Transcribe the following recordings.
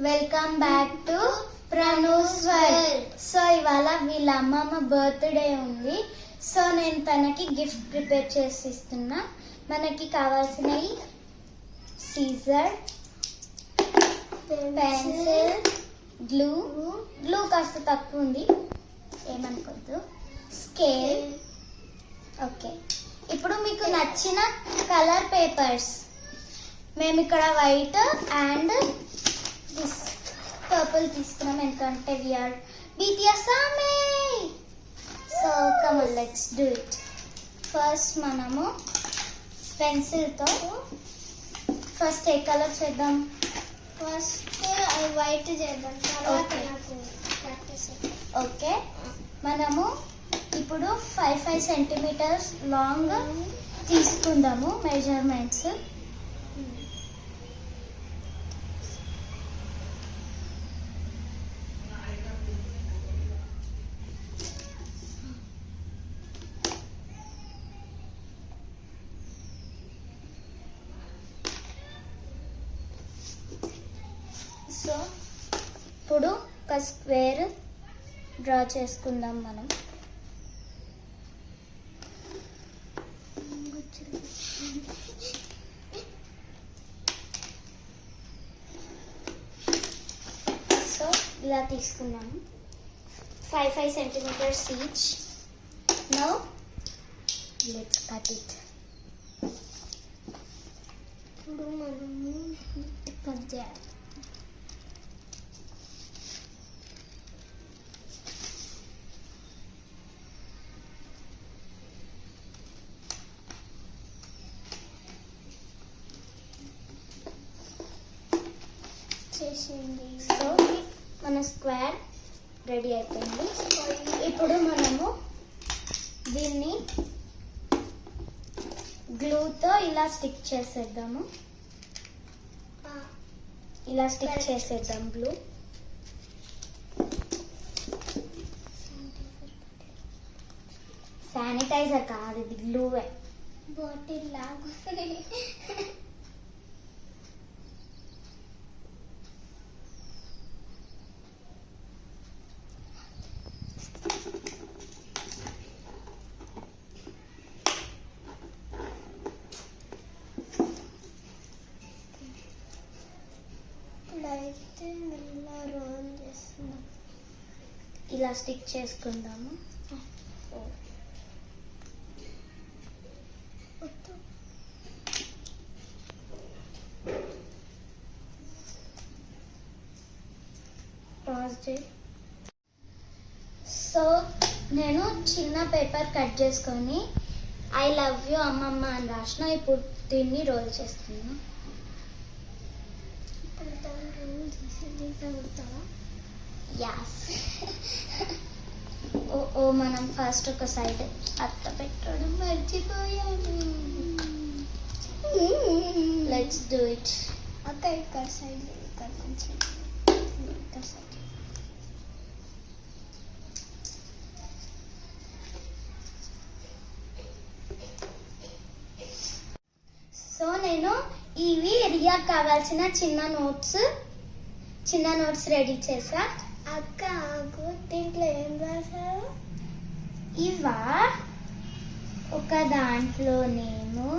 Welcome back to Pranu's world. So ఇవాళ వీళ్ళ అమ్మమ్మ బర్త్డే ఉంది. సో నేను తనకి గిఫ్ట్ ప్రిపేర్ చేసి ఇస్తున్నా. మనకి కావాల్సినవి సీజర్, పెన్సిల్, గ్లూ కాస్త తక్కువ ఉంది ఏమనుకోద్దు, స్కేల్. ఓకే, ఇప్పుడు మీకు నచ్చిన కలర్ పేపర్స్. మేము ఇక్కడ వైట్ అండ్ దిస్ పర్పుల్ తీసుకున్నాం ఎందుకంటే we are BTS army. So come on, let's do it. First మనము పెన్సిల్తో ఫస్ట్ ఏ కలర్ చేద్దాం? ఫస్ట్ వైట్ చేద్దాం, తర్వాత నాకు ప్రాక్టీస్. ఓకే, మనము ఇప్పుడు 5 సెంటీమీటర్స్ లాంగ్ తీసుకుందాము మెజర్మెంట్స్. సో ఇప్పుడు ఒక స్క్వేర్ డ్రా చేసుకుందాం మనం. సో ఇలా తీసుకున్నాము 5 centimetres each. Now let's cut it. ఇప్పుడు మనము కట్ చేయాలి. చేసింది. సో మన స్క్వేర్ రెడీ అయిపోయింది. ఇప్పుడు మనము దీన్ని గ్లూతో ఇలా స్టిక్ చేసేద్దాము. ఇలా స్టిక్ చేసేద్దాం గ్లూ. శానిటైజర్ కాదు, ఇది గ్లూవే. బాటిల్ లాగా అయితే ఇలా రోల్ చేస్తున్నాం. ఇలా స్టిక్ చేసుకుందాము. సో నేను చిన్న పేపర్ కట్ చేసుకొని ఐ లవ్ యూ అమ్మమ్మ అని రాసిన. ఇప్పుడు దీన్ని రోల్ చేస్తున్నాను. యాస్. ఓ మనం ఫస్ట్ ఒక సైడ్ అత్త పెట్టడం మర్చిపోయాము. Let's do it. అక్క ఇక్కడ సైడ్, ఇక్కడ కొంచెం ఇక్కడ సైడ్. సో నేను ఇవి రియా కావాల్సిన చిన్న నోట్స్ రెడీ చేసా. అక్క ఆకు, దీంట్లో ఏం రాశారు? ఇవా ఒక దాంట్లోనేమో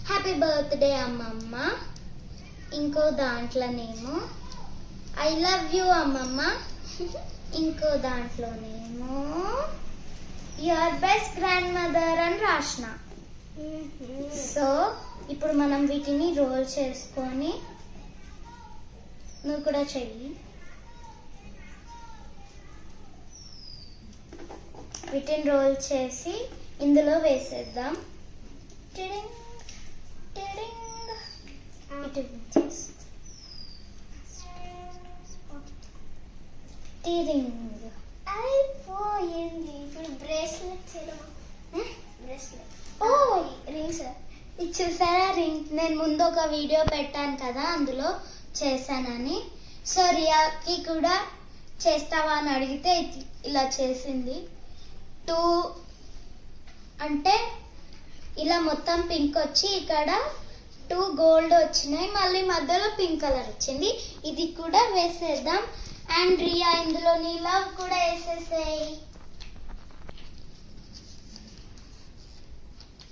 హ్యాపీ బర్త్డే అమ్మమ్మ, ఇంకో దాంట్లోనేమో ఐ లవ్ యూ అమ్మమ్మ, ఇంకో దాంట్లోనేమో యువర్ బెస్ట్ గ్రాండ్ మదర్ అని రాసిన. సో ఇప్పుడు మనం వీటిని రోల్ చేసుకొని, నువ్వు కూడా చెయ్యి, వీటిని రోల్ చేసి ఇందులో వేసేద్దాం. టిడింగ్ టిడింగ్. టిడింగ్ అయిపోయింది. ఇప్పుడు బ్రేస్లెట్ బ్రేస్లెట్. ఓ రింగ్స్. ఇది చూసారా రింగ్? నేను ముందు ఒక వీడియో పెట్టాను కదా, అందులో చేశానని. సో రియాకి కూడా చేస్తావా అని అడిగితే ఇలా చేసింది. 2 అంటే ఇలా మొత్తం పింక్ వచ్చి ఇక్కడ 2 గోల్డ్ వచ్చినాయి, మళ్ళీ మధ్యలో పింక్ కలర్ వచ్చింది. ఇది కూడా వేసేద్దాం. అండ్ రియా ఇందులో నీ లవ్ కూడా వేసేసాయి.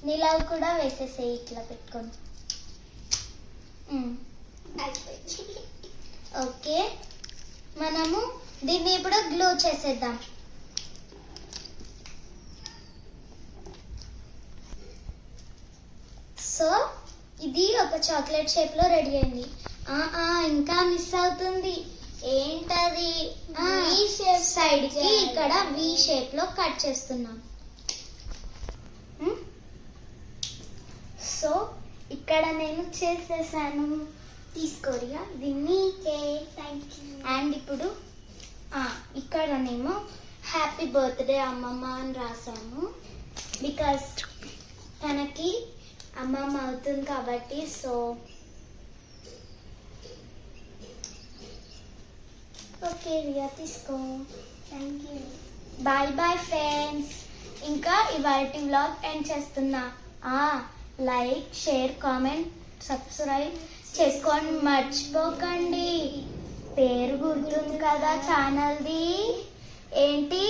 నీ లవ్ కూడా వేసేసాయి ఇట్లా పెట్టుకొని. ఓకే, మనము దీన్ని ఇప్పుడు గ్లూ చేసేద్దాం. సో ఇది ఒక చాక్లెట్ షేప్ లో రెడీ అయింది. ఇంకా మిస్ అవుతుంది. ఏంటది? సైడ్ కి ఇక్కడ వి షేప్ లో కట్ చేస్తున్నాం. సో ఇక్కడ నేను చేసేసాను. తీసుకోరియా దీన్ని. అండ్ ఇప్పుడు ఇక్కడనేమో హ్యాపీ బర్త్డే అమ్మమ్మ అని రాసాము. బికాస్ తనకి అమ్మమ్మ అవుతుంది కాబట్టి. సో ఓకే రియా తీసుకో. Thank you. Bye bye friends. ఇంకా ఇవాల్టి వ్లాగ్ ఎండ్ చేస్తున్నా. లైక్, షేర్, కామెంట్, సబ్స్క్రైబ్ చేసుకోండి మర్చిపోకండి. పేరు గుర్తుంది కదా ఛానల్ది? ఏంటి?